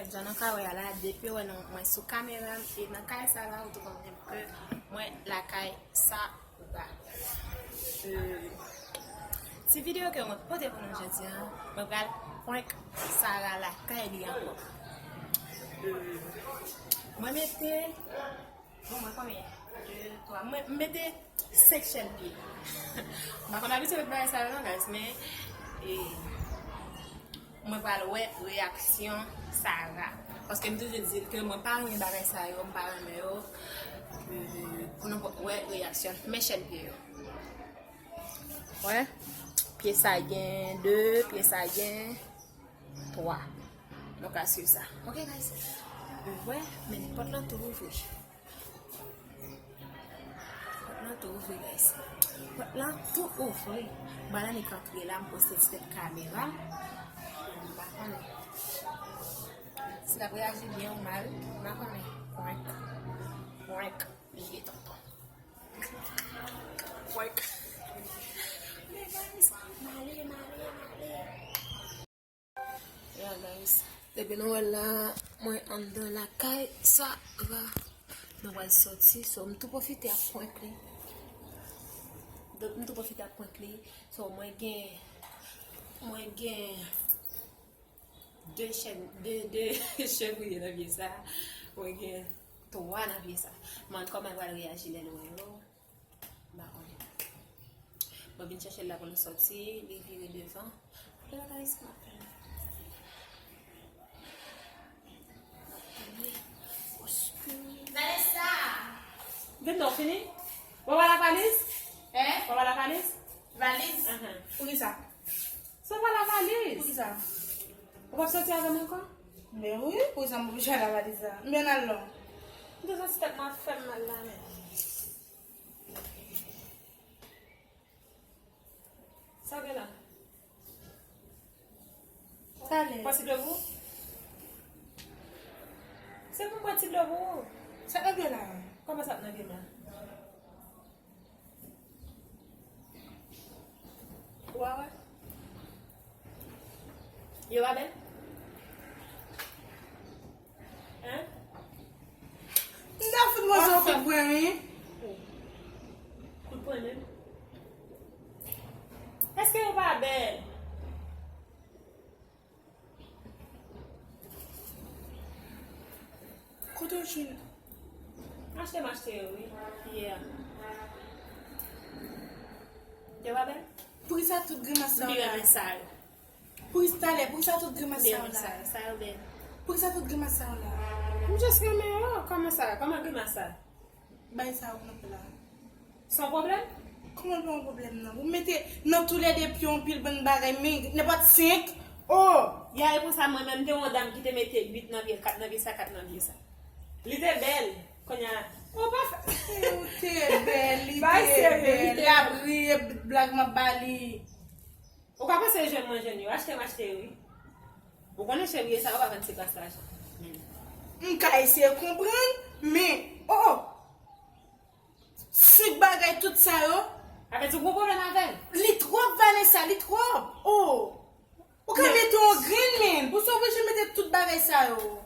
fait, j'en ai encore là depuis ouais non moi sous caméra et dans caille ça là ou tout comme que moi la caille ça va. Si vidéo que moi pote pour nous jeudi hein, moi regarde point ça là la caille li encore. Moi mettez bon moi combien 2 3 moi mettez section pied. Moi on a habitué de faire ça là guys mais et moi pas ouais réaction Sarah parce que me toujours dire que moi pas rien bagay ça yo pas mais yo pour nous ouais réaction mes chaînes pied ouais pied ça gain 2 pied ça gain 3 donc à suivre ça OK guys ouais mais n'importe là tout ouvrir là tout ouvrir guys là tout ouvrir voilà les camper là me poster cette caméra. Si la réagit bien ou mal, on va connaître. Point. Il est tonton. Point. Mais guys, malé. Yeah guys. Depuis nous là, moi en dans la caille, ça va. Nous va sortir, so me tout profiter à point clé. Donc me tout profiter à point clé, so moi gain deux cheveux dans vie ça ou bien trois dans vie ça mais comment va réagir les loin bah on va chercher là pour nous sortir les virer devant là guys Vanessa vous non fini on va la valise on va la valise pour qui ça ça va la valise pour qui ça. On va sortir avec moi quoi? Mais oui, pour ça, je vais la valise. Mais non. Donc ça c'est ma femme là. Ça va là. Ça allait. Possible de vous? C'est pour possible de vous? Ça va bien là. Comment ça va bien là? Ouais. Yo va bien? Hein? N'a fait moi ça fait pour rien. Coup de poing même. Est-ce que vous va bien? Côté je suis. Acheter oui. Yeah. Yo va bien? Pour ça tout grimace là. Bien ça. Pour ça tout grimace Bien là. ça bien. Pour ça tout grimace là. Je sais mais comment ça? Comment grimace ça? Ben ça on peut là. Sans problème? Comment pas un problème non? Vous mettez dans tous les deux pions pile bonne bagaille mais n'est pas 5. Oh, il y a pour ça moi même une dame qui te mettait 8 dans vie 4 dans vie ça 4 dans vie ça. Elle était belle quand il y a on pas t'es belle, belle. La brille blague ma bali. on va passer jeune moi jeune acheter oui. Vous connaissez chérie ça va vendre ce passage. On ka essayer comprendre mais oh. Si bagay tout ça yo, avec du gros problème avec. Li trop Vanessa, li trop. Oh. Ou ka mette un green man, pour ça je mette tout bagay ça yo.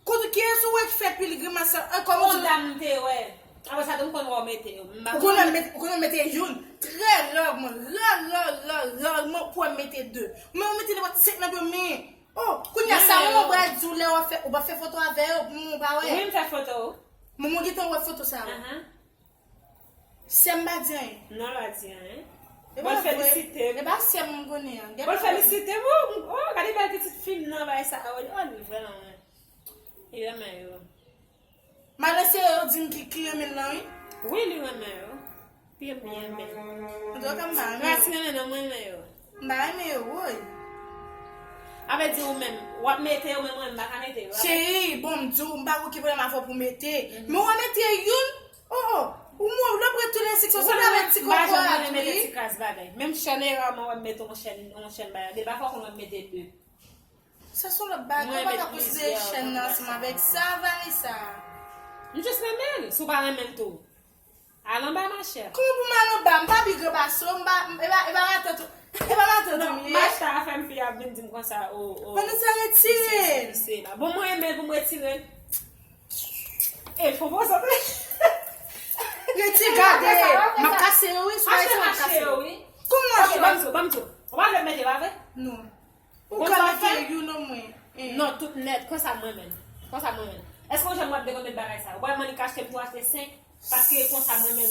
Quand qui est ou fait pilgrim ça comme on dame te ouais. Après ça donc on va mettre. on mettre jaune très rarement pour mettre deux. Mais on mettre les 5 dans mais oh, quand y a ça on va dire on va faire photo avec mon ba ouais. Oui, me faire photo. Maman dit on va photo ça. C'est mbadien. Non la dire hein. Bon féliciter. Et bah c'est mon bonnet. Bon féliciter vous. Oh, regardez la petite fille non va ça. Oh, vraiment. Il est meilleur. Malgré ça, dit qui est maintenant. Oui, il est meilleur. Bien. Donc comme ça. Merci non meilleur. Mais oui. Avec dire même, ou mettre ou même pas mettre. Chérie, bon Dieu, m'pa qui pour ma pour mettre. Mais on mettre une. Oh, ou moi le tous les sections ça avec petit coco. Même chaîne on va mettre on chaîne ba. Des fois on va mettre deux. Ça sont le bac, on va poser chaîne ensemble avec ça, Vanessa. Nous juste même, sous pas même tout. Allons bas ma chère. Comment pour m'allons bas, m'pa big basso, m'ba attendre. E pa maten di mi. Mach ta a fèm fiya vin dim kon sa o. Pwede sa retire. Se la. Bon mwen eme pou mwen retire. Fò bon sa pe. Retire gade. Ma kase yo yi. Ache mache yo yi. Koum Bamtou. Wap le mette wave? Non. Ou ka mette yon nou mwen. Non, tout net. Kon sa mwen men. Esko jen mwap de kon met bagay sa? Wap mwen ki achete pou achete 5. Paske kon sa mwen men.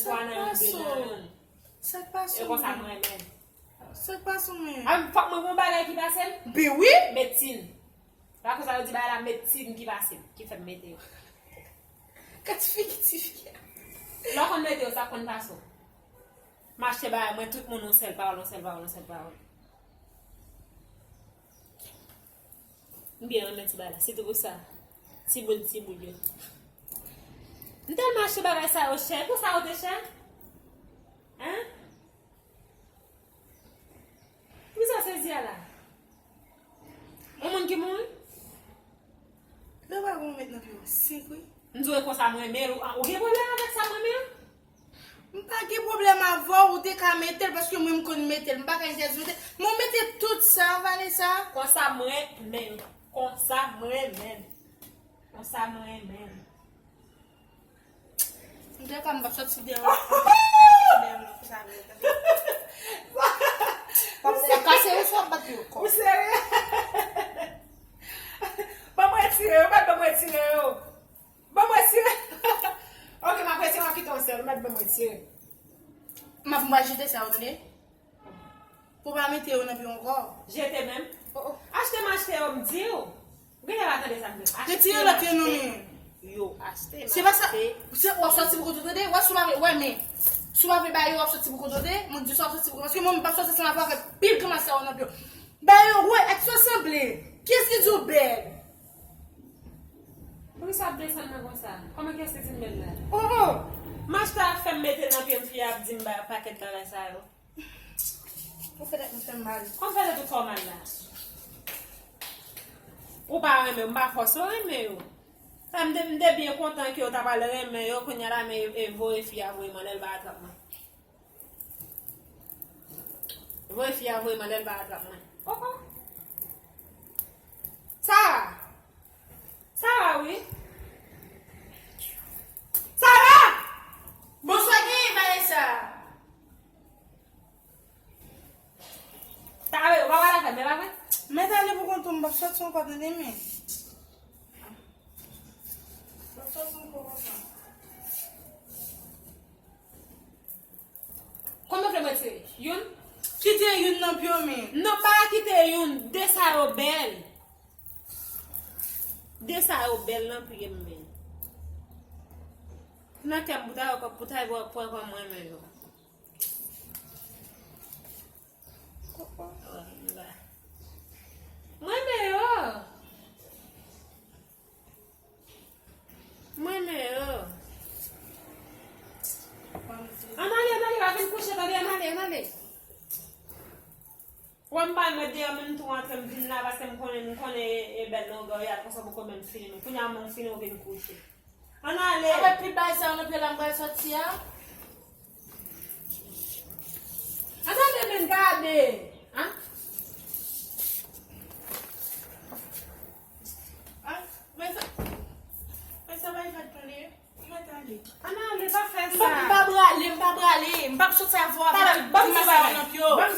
Sek pa sou. Kon sa mwen men. Sek pa sou men. Fok mwen kon bagay ki basen? Bi oui. Medsin. La kon sa yo di ba la medsin ki basen. Ki fèm mette yo. Katifi. La kon mette yo sa kon baso. Mache ba mwen tout moun on sel parol. Mbyen an men ti ba la. Si tou sa. Ti boul yo. Ntel mache bagay sa yo chen. Pou sa yo te chen? Hein? Pou sa se ziya la? O moun ki moun? Le wak moun met nan pi yo. Sek oui. Nzou kon sa mwen mer ou ge problem avèk sa mwen mer? Mpa ge problem avon ou te ka metel paske mwen mkon metel. Mpa ka interesse metel. Mwen metel tout sa, vale sa. Kon sa mwen men. Mwen ka mba sot si dewa. Kase ou so bat yo kon. Ou sere? Ba mwen tire yo. Ok, ma prese mwen ki ton sel. Ba mwen tire. Ma pou mba jete sa ou dene? Pou ba mette yo nan pi yon kor? Jete men? Achete yo mdi yo. Gwenye batade sa mwen? Retire la pi nou men. Yo, achete. Se ba sa, wap soti pou koto de, wap sou ave ba yo wap soti pou koto de, mwen di soti pou koto de, paske mwen pa soti se ma vare pil kama sa ou nan pi yo. Ba yo, ek so semble, kyes ki di ou bel? Pou sa ble san nan kon sa? Kome kyes ki di mbel la? Mach ta fèm mette nan pi yon fiyab di mba paket bagay sa yo. Ou fè det mwen fèm mal? Kon fè det ou fò mal la? Ou pa reme, mba fòso reme yo. Sa mde bien kontan ki yo tabal reme yo, kon yara me vo e fiyab woy manel ba atrap man. Vo e fiyab woy manel ba atrap man. Oko? Sara? Sara oui? Sara! Bonsoy gen, Vanessa! Ta we, wawa la fè, me wawe? Mwen ale pou kontou mba sot son kote de men. Mba sot son kote. Kon mwen fè mwen tire? Yon? Kite yon nan pyo men. Non pa kite yon, de sa yo bel. De sa yo bel nan piye mwen. Nan kem buta yo ka puta yo po kwa mwen men yo. Mwen men yo. Anale, wapen kouche tade, anale. Wan ba mwen de mwen tou antre mvin la baske mwen kone e bel nou go yal kosa mwen komen film. Kounya mwen film ven kouche. Anale. Awe pi bay sa ane pe lan bay soti ya. Anale men gade. Ha? Mwen sa bay fatone. Mwen tande. Anale, pa fè sa. Mba brale. Mba sot sa vwa. Bam sou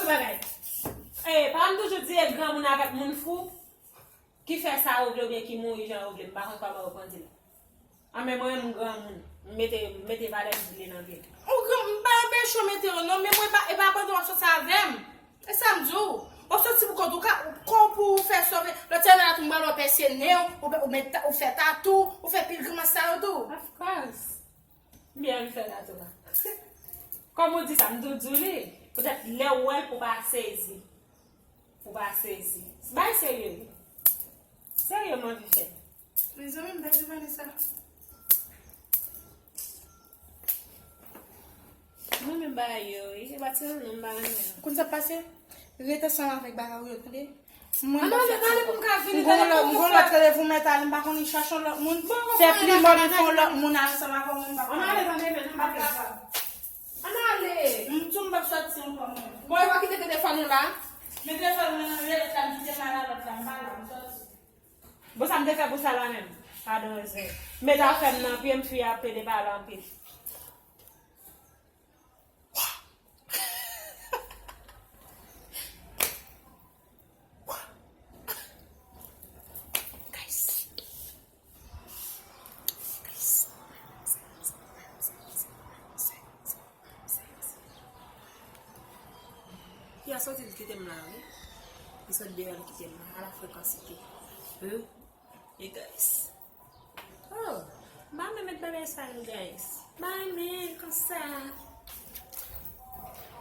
bagay. Pan toujou di e gran moun avèk moun fou. Ki fè sa ouble ou bien ki mou jan ouble. Mba kon kwa ba ou konti la. Ame mwen moun gran moun. Mete valem zile nan vek. Mba be chou mete ou non. Men mwen e pa konti wap sot sa avèm. E sa mdjou. Wap sot si pou kontou ka. Kon pou fè sove. Le tè nan atou mba lò pe sene ou fè tatou. Ou fè pilgrim sa ou tou. Of course. Mbyen mi fè tatou la. Kom ou di sa mdou li. Peut-être le ouè pou ba sezi. Bay serye. Serye mwen vi fè. Men zome mbe di Vanessa. Mwen mba yo. E bati nan mba nan yo. Koun sa pase? Rete san avèk baka ou yo kende? Anale pou mka vini. Mgon lò telefon metal. Mba kon yi chachon lò moun. Fè pli moun fon lò moun an sa mba kon moun baka. Anale. Mtou mba sot si mpa moun. Boy wakite telefon nou la. Mais des fois, je vais te malade, Bon, ça me fait pour ça là même. Pardon, mais t'as fait non, puis me suis appelé des ballons puis. Il a sorti de quitter là, oui. Il sort bien de quitter là, à la fréquence. Et guys. Oh, bah me mettre dans ça, guys. Bah mais comme ça.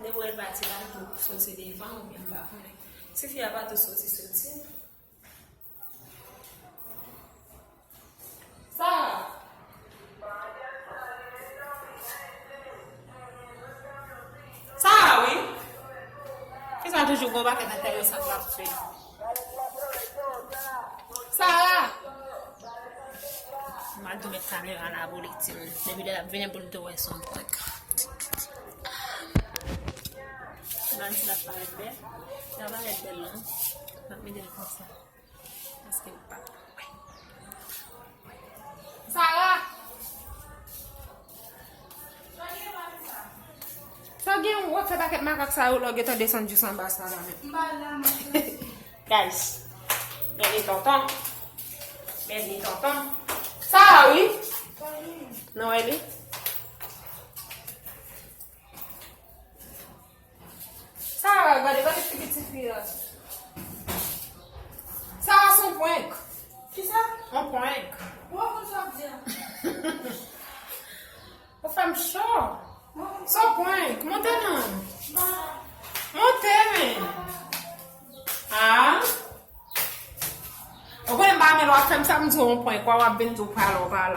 Ne voulez pas tirer pour sortir devant ou bien pas. Si il n'y a pas de sortir. Ça. Ça oui. Ils sont toujours gros bac intéressant pour faire. Ça. Je vais mettre la caméra à la politique. Depuis que je viens pour le tour, son point. Je vais mettre la palette belle. Ça va être belle là. Je vais mettre comme ça. Parce que pas. Sarah. Ça vient, on va faire paquet de macaques ça ou là, on descend du sang bas ça là. Guys, regardez tonton. Regardez tonton. Ça, oui. Non, elle est. Ça, regardez, regardez ce petit fille là. Ça a son point. Qui ça? On point. Pourquoi ça veut dire? On fait un chaud. Son point. Montez non. Montez, mais. Ah. On va me faire comme ça, on point quoi, on va bien tout par là.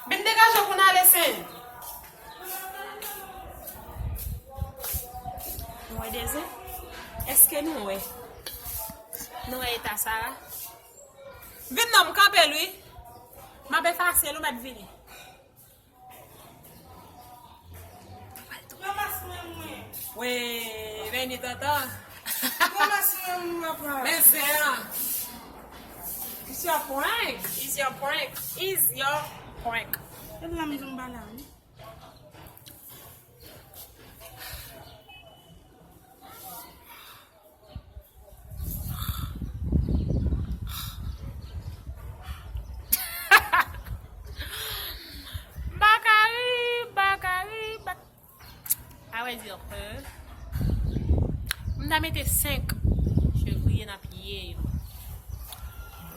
Ben dégage qu'on a laissé. Ouais, désir. Est-ce que nous, ouais? Nous, est à ça là? Vite, non, campé lui. Ma belle facile, ou ma devine. Oui, venez, tata. Mais c'est là. It's your prank. It's your prank. It's your prank. Elle la maison banane. Bakari. Ah ouais, dire on a mis 5 chevriers dans pied.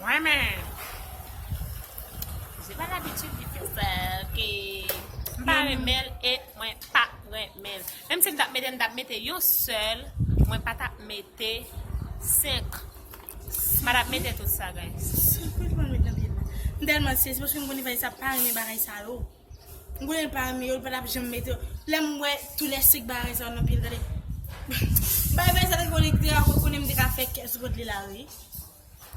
Ouais, mais j'ai pas l'habitude de faire ça. Que pas remel et moi pas remel. Même si je mettre un seul, moi pas mettre 5. Pas mettre tout ça, guys. Tellement c'est parce que on va ça pas mes bagages ça là. On va pas mais on va jamais mettre l'aime ouais tous les 5 bagages ça on pile d'aller. Bye ça qu'on dit à qu'on aime des café qu'est-ce que de la oui.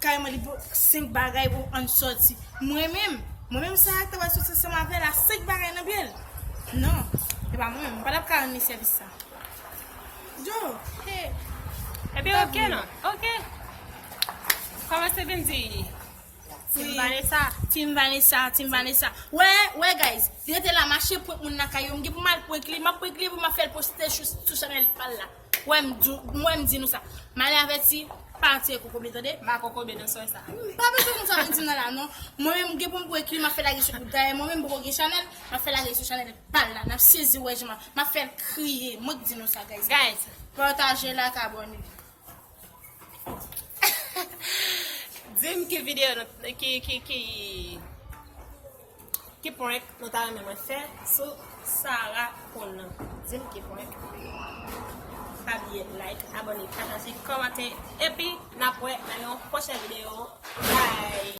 Quand moi dit 5 bagages pour en sortir. Moi-même ça tu vas sortir ça m'avait la 5 bagages dans pile. Non, c'est pas moi-même pas la carne service ça. Jo, hey. Eh bien OK non. OK. Comment c'est bien dit? Team Vanessa. Ouais guys. Direte la marché pour mon nakayo, m'gi pour mal pour écrit pour ma faire poster sur Chanel pas là. Ouais m'di nous ça. Malé averti partir coco betode. Ma coco be dans ça. Pas besoin de ça maintenant là non. Moi-même m'gi pour écrit m'a fait la sur moi-même pour Chanel, m'a fait la sur Chanel pas là. N'a saisi ouais m'a fait crier. Moi dis nous ça guys. Partagez la carbone. Dis-moi que vidéo qui prank notamment me fait sur Sarah Paul. Dis-moi qui prank. Abonnez, like, abonnez, partagez, commentez et puis n'après dans une prochaine vidéo. Bye.